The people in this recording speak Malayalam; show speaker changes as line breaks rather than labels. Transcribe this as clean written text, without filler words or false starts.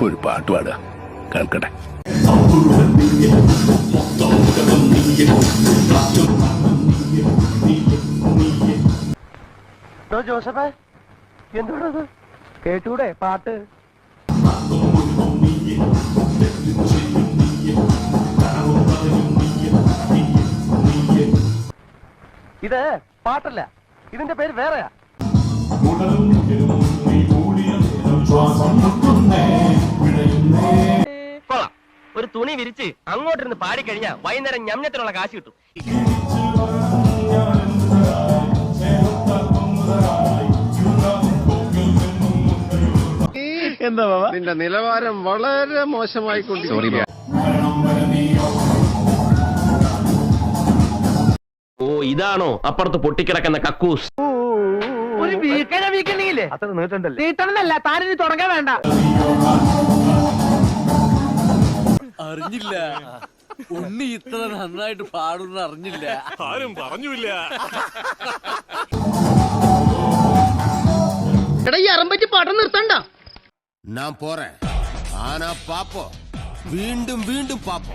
ഇപ്പൊ ഒരു പാട്ട് പാടുക കേൾക്കട്ടെ.
ജോസഫേ, എന്തുകൊണ്ടത് കേട്ടൂടെ പാട്ട്? ഇത് പാട്ടല്ല, ഇതിന്റെ പേര് വേറെയാ. കൊള്ളാം. ഒരു തുണി വിരിച്ച് അങ്ങോട്ടിരുന്ന് പാടിക്കഴിഞ്ഞാ വൈകുന്നേരം ഞമ്മത്തിനുള്ള കാശ് കിട്ടും.
എന്താ നിന്റെ നിലവാരം വളരെ മോശമായിക്കൊണ്ടിരിക്കുന്നു.
ഓ, ഇതാണോ അപ്പുറത്ത് പൊട്ടിക്കിടക്കുന്ന കക്കൂസ്?
ഒരു വീക്കണില്ലേ
അത്ര നീട്ടണ്ടല്ലേ?
നീട്ടണമെന്നല്ല, താനിനി തുടങ്ങാൻ വേണ്ട.
അറിഞ്ഞില്ല ഉണ്ണി ഇത്ര നന്നായിട്ട് പാടുന്ന അറിഞ്ഞില്ല.
ആരും പറഞ്ഞില്ല.
എടാ, ഈ അറമ്പറ്റി പാട്ടം നിർത്തണ്ട.
ഞാൻ പോറേ ആനാ പാപ്പോ വീണ്ടും വീണ്ടും പാപ്പോ.